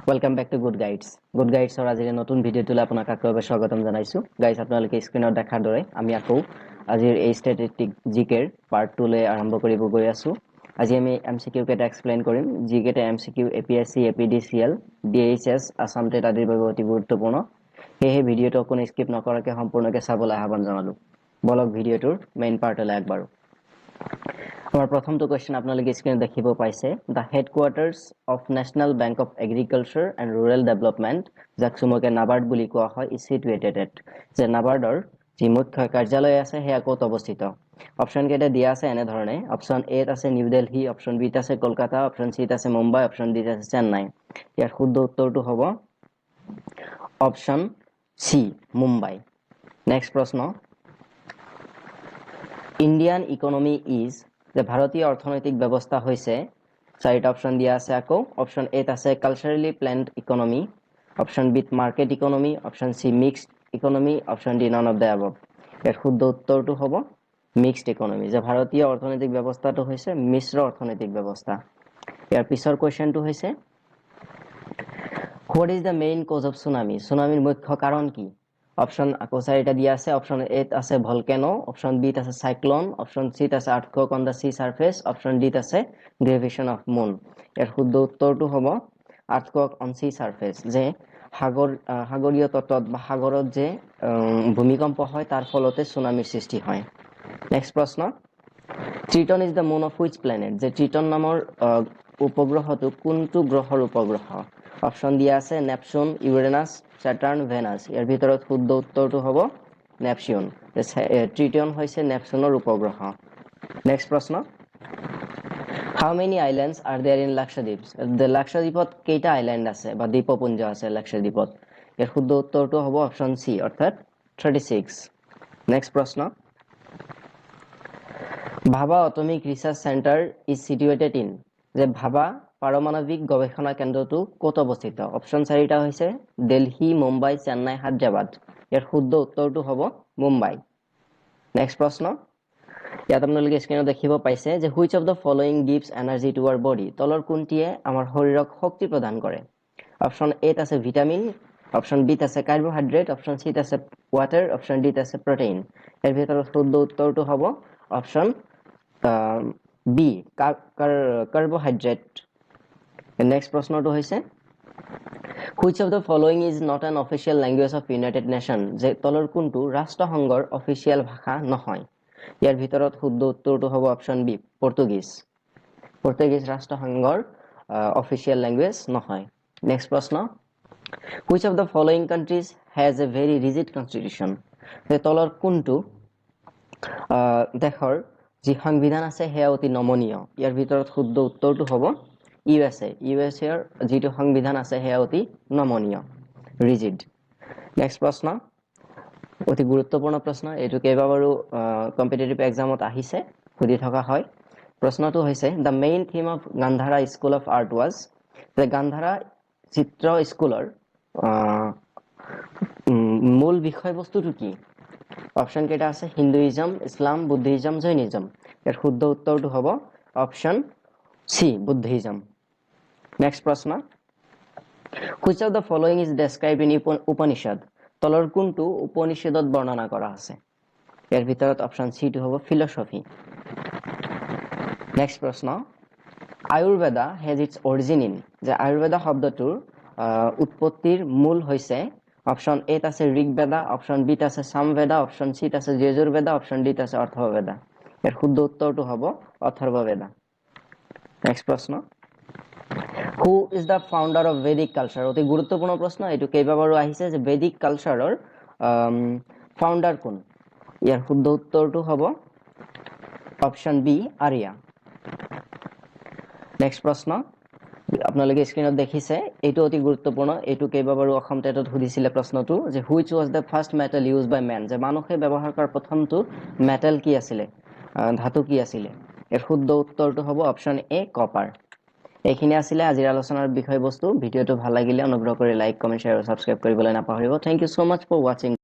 Welcome back to Good Guides. Good Guides or আজিৰ নতুন ভিডিঅ'টোলৈ আপোনাক আকৌবাৰ স্বাগতম জনাইছো। গাইস আপোনালোকে স্ক্ৰিনত দেখাৰ দৰে আমি আকৌ আজিৰ এই ষ্টেটিষ্টিক জিকেৰ পাৰ্ট 2 লৈ আৰম্ভ কৰিব গৈ আছো। আজি আমি এমসিকিউ কেটা এক্সপ্লেইন কৰিম। জিকেটা MCQ APSc, APDCL, DHS, ASSAM TET আদিৰ বাবে অতি গুৰুত্বপূৰ্ণ। এই ভিডিঅ'টো কোনো স্কিপ নকৰাকৈ সম্পূৰ্ণকৈ চাবলৈ আহ্বান জনালো। বলক ভিডিঅ'টোৰ মেইন পাৰ্টলৈ আগবাঢ়ো। Our প্ৰথমটো কোৱেশ্চন আপোনালোকে স্ক্ৰিনত দেখিব পাইছে the headquarters of National Bank of Agriculture and Rural Development যাক চমুকৈ নাবাৰ্ড বুলি কোৱা হয় is situated at যে নাবাৰ্ডৰ যি মুখ্য কাৰ্যালয় আছে হেয়া ক'ত অৱস্থিত অপচন কেইটা দিয়া আছে এনে ধৰণে অপচন এ আছে নিউ দিল্লী অপচন বি আছে কলকাতা অপচন সি আছে মুম্বাই অপচন ডি আছে চেন্নাই ইয়াৰ শুদ্ধ উত্তৰটো হ'ব অপচন সি মুম্বাই নেক্সট প্ৰশ্ন ইণ্ডিয়ান ইকনমি ইজ যে ভাৰতীয় অৰ্থনৈতিক ব্যৱস্থা হৈছে চাৰিটা অপচন দিয়া আছে আকৌ অপচন এ আছে culturally planned economy option B market economy option C mixed economy option D none of the above এর শুদ্ধ উত্তৰটো হ'ব মিক্সড ইকনমি যে ভাৰতীয় অৰ্থনৈতিক ব্যৱস্থাটো হৈছে মিশ্ৰ অৰ্থনৈতিক ব্যৱস্থা ইয়াৰ পিছৰ কোৱেশ্চনটো হৈছে what is the main cause of tsunami সুনামিৰ মুখ্য কাৰণ কি অপশন আকৌ চাৰিটা দিয়া আছে অপশন এ আছে ভলকেনো অপশন বি আছে সাইক্লোন অপশন সি আছে earthquake on the sea surface option D আছে গ্ৰেভিটেশন অফ মুন এৰ শুদ্ধ উত্তৰটো হ'ব আৰ্থকুৱেক অন সি সাৰফেস যে সাগৰীয় তটত বা সাগৰত যে ভূমিকম্প হয় তাৰ ফলতে সুনামিৰ সৃষ্টি হয় নেক্সট প্ৰশ্ন Triton is the moon of which planet যে ট্ৰিটন নামৰ উপগ্ৰহটো কোনটো গ্ৰহৰ উপগ্ৰহ অপশন দিয়া আছে নেপচুন ইউৰেনাছ স্যাটাৰ্ন ভেনাছ ইয়াৰ ভিতৰত শুদ্ধ উত্তৰটো হ'ব নেপচুন ট্ৰিটন হৈছে নেপচুনৰ উপগ্ৰহ নেক্সট প্ৰশ্ন how many islands are there in Lakshadweep লাক্ষাদ্বীপত কেইটা আইল্যান্ড আছে বা দ্বীপপুঞ্জ আছে লাক্ষাদ্বীপত এর শুদ্ধ উত্তৰটো হ'ব অপশন সি অৰ্থাৎ 36 নেক্সট প্ৰশ্ন Bhabha atomic research centre is situated in যে ভাবা পাৰমাণৱিক গৱেষণা কেন্দ্ৰটো ক'ত অৱস্থিত অপশন চাৰিটা হৈছে দিল্লী মুম্বাই চেন্নাই হায়দৰাবাদ ইয়াৰ শুদ্ধ উত্তৰটো হ'ব মুম্বাই নেক্সট প্ৰশ্ন ইয়াত আপোনালোকে স্ক্ৰিনত দেখিব পাইছে যে which of the following gives energy to our body তলৰ কোনটিয়ে আমাৰ শৰীৰক শক্তি প্ৰদান কৰে অপশন এ আছে ভিটামিন অপশন বি আছে কাৰ্বোহাইড্ৰেট অপশন সি আছে ওয়াটাৰ অপশন ডি আছে প্ৰোটিন এৰ ভিতৰত শুদ্ধ উত্তৰটো হ'ব অপশন বি কাৰ্বোহাইড্ৰেট নেক্সট প্ৰশ্নটো হৈছে which of the following is not an official language of United nation যে তলৰ কোনটো ৰাষ্ট্ৰসংঘৰ অফিচিয়েল ভাষা নহয় ইয়াৰ ভিতৰত শুদ্ধ উত্তৰটো হ'ব অপশন বি পৰ্তুগীজ ৰাষ্ট্ৰসংঘৰ অফিচিয়েল ল্যাঙ্গুৱেজ নহয় নেক্সট প্ৰশ্ন which of the following countries has a very rigid constitution যে তলৰ কোনটো দেশৰ যি সংবিধান আছে হেয়া অতি নমনীয় ইয়াৰ ভিতৰত শুদ্ধ উত্তৰটো হ'ব ইউএছএৰ যিটো সংবিধান আছে হেয়া অতি নমনীয় ৰিজিড নেক্সট প্ৰশ্ন অতি গুৰুত্বপূৰ্ণ প্ৰশ্ন এইটো কেইবাবাৰো কম্পিটিটিভ এক্সামত আহিছে সুধি থকা হয় প্ৰশ্নটো হৈছে the main theme of Gandhara school of art was যে গান্ধাৰা চিত্ৰ স্কুলৰ মূল বিষয়বস্তুটো কি অপশন কেইটা আছে হিন্দুইজম ইসলাম বুদ্ধিজম জৈনিজম এর শুদ্ধ উত্তৰটো হ'ব অপশন সি বুদ্ধিজম নেক্সট প্ৰশ্ন which of the following is described in Upanishad তলৰ কোনটো উপনিষদত বৰ্ণনা কৰা আছে এৰ ভিতৰত অপশন সি টো হ'ব ফিলসফি নেক্সট প্ৰশ্ন Ayurveda has its origin in যে আয়ুৰ্বেদা শব্দটোৰ উৎপত্তিৰ মূল হৈছে অপশন এ আছে ঋগ্বেদা অপশন বি আছে সামবেদা অপশন সি আছে যজুর্বেদা অপশন ডি আছে অথর্ববেদা এর শুদ্ধ উত্তৰটো হ'ব অথৰ্ববেদা নেক্সট প্ৰশ্ন who is the founder of Vedic culture অতি গুৰুত্বপূৰ্ণ প্ৰশ্ন এইটো কেইবাবাৰো আহিছে যে ভেদিক কালচাৰৰ ফাউন্ডাৰ কোন ইয়াৰ শুদ্ধ উত্তৰটো হ'ব অপশন বি আৰ্য়া নেক্সট প্ৰশ্ন আপোনালোকে স্ক্ৰিনত দেখিছে এইটো অতি গুৰুত্বপূৰ্ণ এইটো কেইবাবাৰো অসম টেটত সুধিছিলে প্ৰশ্নটো যে which was the first metal use by man যে মানুহে ব্যৱহাৰ কৰা প্ৰথমটো মেটাল কি আছিল ধাতু কি আছিল এৰ শুদ্ধ উত্তৰটো হ'ব অপশন এ কপাৰ এইখিনি আছিল আজিৰ আলোচনাৰ বিষয়বস্তু ভিডিওটো ভাল লাগিলে অনুগ্ৰহ কৰি লাইক কমেন্ট শেয়াৰ আৰু সাবস্ক্ৰাইব কৰিবলৈ নাপাহৰিব thank you so much for watching